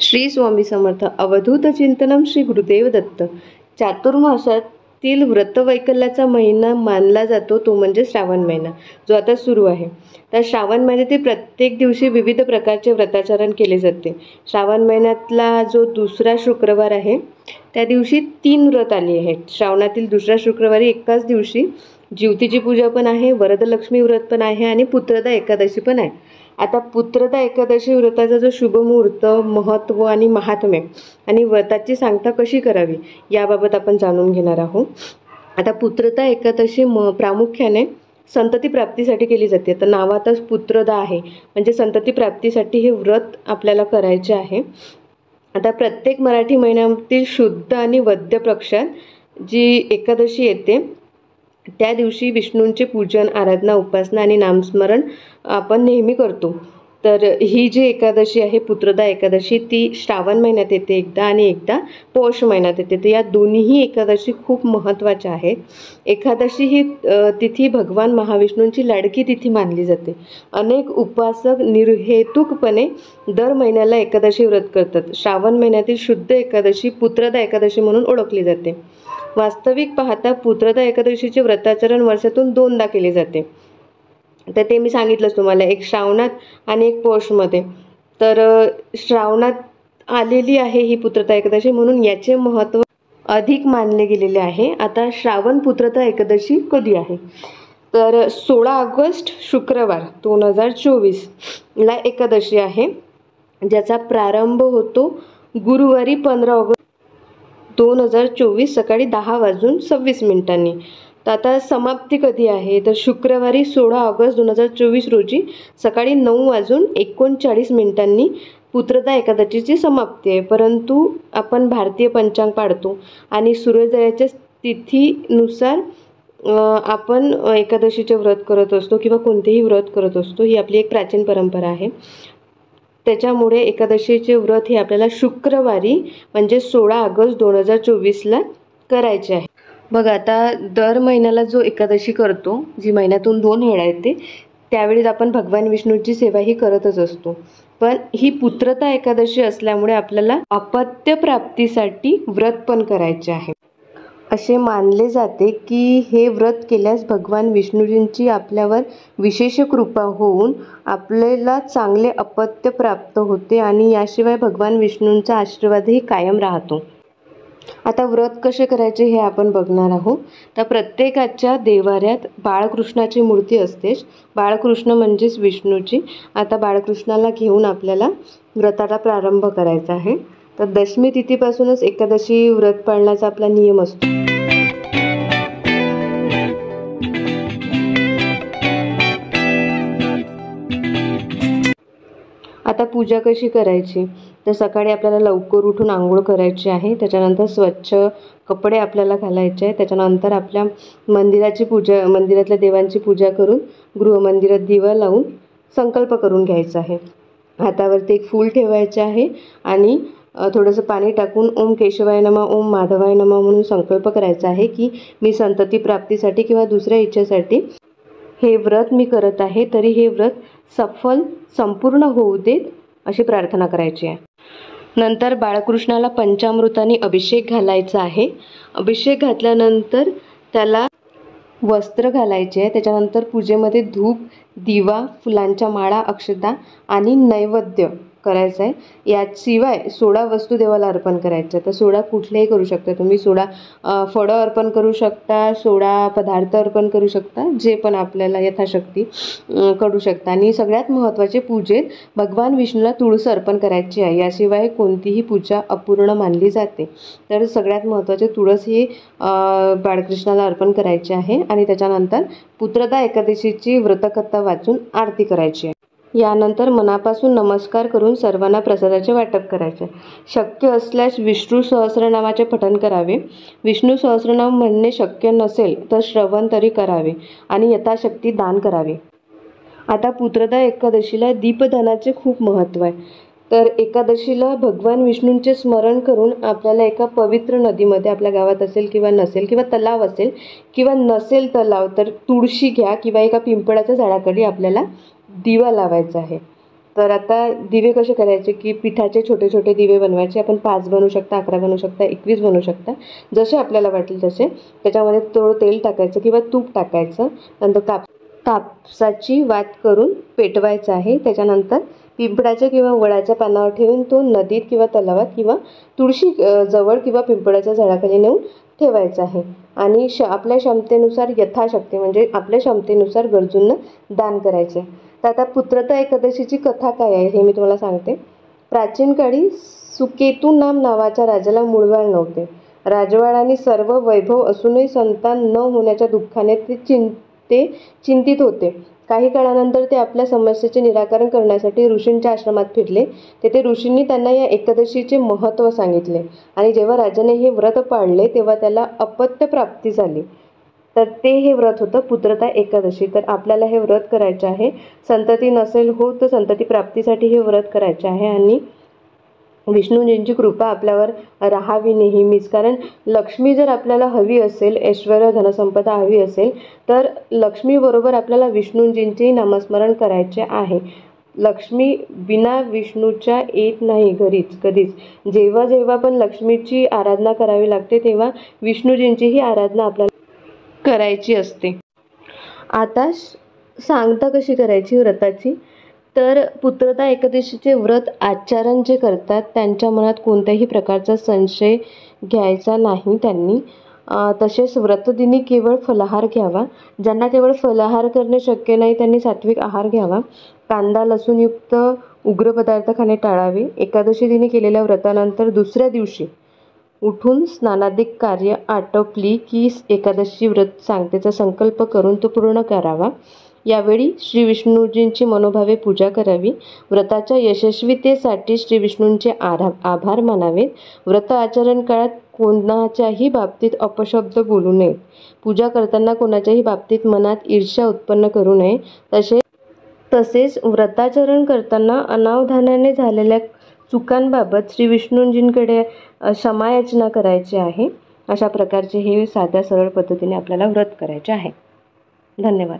श्री स्वामी समर्थ. अवधूत चिंतनम श्री गुरुदेव दत्त. चातुर्मासातील व्रतवैकल्याचा महिना मानला जातो तो म्हणजे श्रावण महिना, जो आता सुरू आहे. तर श्रावण महिन्यातील प्रत्येक दिवशी विविध प्रकारचे व्रताचरण केले जाते. श्रावण महिन्यातला जो दुसरा शुक्रवार आहे त्या दिवशी 3 व्रत आली आहेत. श्रावणातील दुसऱ्या शुक्रवारी एकाच दिवशी ज्योतीची पूजा पण आहे, वरदलक्ष्मी व्रत पण आहे आणि पुत्रदा एकादशी पण आहे. आता पुत्रदा एकादशी व्रताचा जो शुभमुहूर्त, महत्त्व आणि महात्म्य आणि व्रताची सांगता कशी करावी याबाबत आपण जाणून घेणार आहोत. आता पुत्रदा एकादशी प्रामुख्याने संतती प्राप्तीसाठी केली जाते. तर नावातच पुत्रदा आहे म्हणजे संतती प्राप्तीसाठी हे व्रत आपल्याला करायचे आहे. आता प्रत्येक मराठी महिन्यातील शुद्ध आणि वद्य पक्षात जी एकादशी येते त्या दिवशी विष्णूंचे पूजन, आराधना, उपासना आणि नामस्मरण आपण नेहमी करतो. तर ही जी एकादशी आहे पुत्रदा एकादशी, ती श्रावण महिन्यात येते एकदा आणि एकदा पौष महिन्यात येते. तर या दोन्हीही एकादशी खूप महत्त्वाच्या आहेत. एकादशी ही तिथी भगवान महाविष्णूंची लाडकी तिथी मानली जाते. अनेक उपासक निर्हेतुकपणे दर महिन्याला एकादशी व्रत करतात. श्रावण महिन्यातील शुद्ध एकादशी पुत्रदा एकादशी म्हणून ओळखली जाते. वास्तविक पाहता पुत्रदा एकादशीचे व्रताचरण वर्षातून 2दा केले जाते. तर ते मी सांगितलंच तुम्हाला, एक श्रावणात आणि एक पौषमध्ये. तर श्रावणात आलेली आहे ही पुत्रदा एकादशी म्हणून याचे महत्त्व अधिक मानले गेलेले आहे. आता श्रावण पुत्रदा एकादशी कधी आहे तर 16 ऑगस्ट शुक्रवार 2024 ला एकादशी आहे, ज्याचा प्रारंभ होतो गुरुवारी 15 ऑगस्ट 2024 सकाळी 10:26. तर आता समाप्ती कधी आहे तर शुक्रवारी 16 ऑगस्ट 2024 रोजी सकाळी 9:39 पुत्रदा एकादशीची समाप्ती आहे. परंतु आपण भारतीय पंचांग पाळतो आणि सूर्योदयाच्या तिथीनुसार आपण एकादशीचे व्रत करत असतो किंवा कोणतेही व्रत करत असतो. ही आपली एक प्राचीन परंपरा आहे. त्याच्यामुळे एकादशीचे व्रत हे आपल्याला शुक्रवारी म्हणजे 16 ऑगस्ट 2024ला करायचे आहे. बघा, आता दर महिन्याला जो एकादशी करतो, जी महिन्यातून 2 वेळा येते, त्यावेळी आपण भगवान विष्णूची सेवाही करतच असतो. पण ही पुत्रदा एकादशी असल्यामुळे आपल्याला अपत्य प्राप्तीसाठी व्रत पण करायचे आहे. असे मानले जाते की हे व्रत केल्यास भगवान विष्णूजींची आपल्यावर विशेष कृपा होऊन आपल्याला चांगले अपत्य प्राप्त होते आणि याशिवाय भगवान विष्णूंचा आशीर्वादही कायम राहतो. आता व्रत कसे करायचे हे आपण बघणार आहोत. तर प्रत्येकाच्या देवाऱ्यात बाळकृष्णाची मूर्ती असतेच. बाळकृष्ण म्हणजेच विष्णूची. आता बाळकृष्णाला घेऊन आपल्याला व्रताला प्रारंभ करायचा आहे. तर दशमी तिथीपासूनच एकादशी व्रत पाळण्याचा आपला नियम असतो. आता पूजा कशी करायची तर सकाळी आपल्याला लवकर उठून आंघोळ करायची आहे. त्याच्यानंतर स्वच्छ कपडे आपल्याला घालायचे आहे. त्याच्यानंतर आपल्या मंदिरातल्या देवांची पूजा करून गृहमंदिरात दिवा लावून संकल्प करून घ्यायचा आहे. हातावरती एक फूल ठेवायचे आहे आणि थोडंसं पाणी टाकून ओम केशवाय नमः, ओम माधवाय नमः म्हणून संकल्प करायचा आहे की मी संतती प्राप्तीसाठी किंवा दुसऱ्या इच्छेसाठी हे व्रत मी करत आहे, तरी हे व्रत सफल संपूर्ण होऊ देत अशी प्रार्थना करायची आहे. नंतर बाळकृष्णाला पंचामृताने अभिषेक घालायचा आहे. अभिषेक घातल्यानंतर त्याला वस्त्र घालायचे आहे. त्याच्यानंतर पूजेमध्ये धूप, दिवा, फुलांच्या माळा, अक्षता आणि नैवेद्य करायचं आहे. याशिवाय 16 वस्तू देवाला अर्पण करायच्या. तर 16 कुठलेही करू शकता तुम्ही. 16 फळं अर्पण करू शकता, 16 पदार्थ अर्पण करू शकता, जे पण आपल्याला यथाशक्ती करू शकता. आणि सगळ्यात महत्त्वाचे, पूजेत भगवान विष्णूला तुळस अर्पण करायची आहे. याशिवाय कोणतीही पूजा अपूर्ण मानली जाते. तर सगळ्यात महत्त्वाचे तुळस ही बाळकृष्णाला अर्पण करायची आहे. आणि त्याच्यानंतर पुत्रदा एकादशीची व्रतकथा वाचून आरती करायची आहे. यानंतर मनापासून नमस्कार करून सर्वांना प्रसादाचे वाटप करायचे. शक्य असल्यास विष्णू सहस्रनामाचे पठण करावे. विष्णू सहस्रनाम म्हणणे शक्य नसेल तर श्रवण तरी करावे आणि यथाशक्ती दान करावे. आता पुत्रदा एकादशीला दीपदानाचे खूप महत्त्व आहे. तर एकादशीला भगवान विष्णूंचे स्मरण करून आपल्याला एका पवित्र नदीमध्ये, आपल्या गावात असेल किंवा नसेल, किंवा तलाव असेल किंवा नसेल तलाव तर तुळशी घ्या किंवा एका पिंपळाच्या झाडाखाली आपल्याला दिवा लावायचा आहे. तर आता दिवे कसे करायचे की पिठाचे छोटे छोटे दिवे बनवायचे. आपण 5 बनवू शकता, 11 बनवू शकता, 21 बनवू शकता, जसे आपल्याला वाटेल तसे. त्याच्यामध्ये थोडं तेल टाकायचं किंवा तूप टाकायचं. नंतर कापसाची वात करून पेटवायचं आहे. त्याच्यानंतर पिंपळाच्या किंवा वडाच्या पानावर ठेवून तो नदीत किंवा तलावात किंवा तुळशी जवळ किंवा पिंपळाच्या झाडाखाली नेऊन ठेवायचं आहे. आणि आपल्या क्षमतेनुसार यथाशक्ती म्हणजे आपल्या क्षमतेनुसार गरजूंना दान करायचे. तर आता पुत्रदा एकादशीची कथा काय आहे हे मी तुम्हाला सांगते. प्राचीन काळी सुकेतू नावाच्या राजाला मूळबाळ नव्हते. राजवाड आणि सर्व वैभव असूनही संतान न होण्याच्या दुःखाने ते चिंतित होते. काही काळानंतर ते आपल्या समस्येचे निराकरण करण्यासाठी ऋषींच्या आश्रमात फिरले. तेथे ऋषींनी त्यांना या एकादशीचे महत्त्व सांगितले आणि जेव्हा राजाने हे व्रत पाळले तेव्हा त्याला अपत्य प्राप्ती झाली. तर ते हे व्रत होतं पुत्रदा एकादशी. तर आपल्याला हे व्रत करायचे आहे. संतती नसेल हो तर संतती प्राप्तीसाठी हे व्रत करायचे आहे आणि विष्णूजींची कृपा आपल्यावर राहावी नेहमीच. कारण लक्ष्मी जर आपल्याला हवी असेल, ऐश्वर्य धनसंपदा हवी असेल, तर लक्ष्मीबरोबर आपल्याला विष्णूजींचेही नामस्मरण करायचे आहे. लक्ष्मी बिना विष्णूच्या येत नाही घरीच कधीच. जेव्हा जेव्हा पण लक्ष्मीची आराधना करावी लागते तेव्हा विष्णूजींचीही आराधना आपल्याला करायची असते. आता सांगता कशी करायची व्रताची. तर पुत्रदा एकादशीचे व्रत आचरण जे करतात त्यांच्या मनात कोणत्याही प्रकारचा संशय घ्यायचा नाही त्यांनी. तसेच व्रतदिनी केवळ फलाहार घ्यावा. ज्यांना केवळ फलाहार करणे शक्य नाही त्यांनी सात्विक आहार घ्यावा. कांदा लसूणयुक्त उग्र पदार्थ खाणे टाळावे. एकादशी दिनी केलेल्या व्रतानंतर दुसऱ्या दिवशी उठून स्नानादिक कार्य आटोपली की एकादशी व्रत सांगतेचा संकल्प करून तो पूर्ण करावा. यावेळी श्री विष्णूजींची मनोभावे पूजा करावी. व्रताच्या यशस्वीतेसाठी श्री विष्णूंचे आभार मानावेत. व्रत आचरण काळात कोणाच्याही बाबतीत अपशब्द बोलू नयेत. पूजा करताना कोणाच्याही बाबतीत मनात ईर्ष्या उत्पन्न करू नये. तसेच व्रताचरण करताना अनावधानाने झालेल्या चुकांबाबत श्री विष्णूजींकडे क्षमायाचना करायची आहे. अशा प्रकारचे हे साध्या सरळ पद्धतीने आपल्याला व्रत करायचे आहे. धन्यवाद.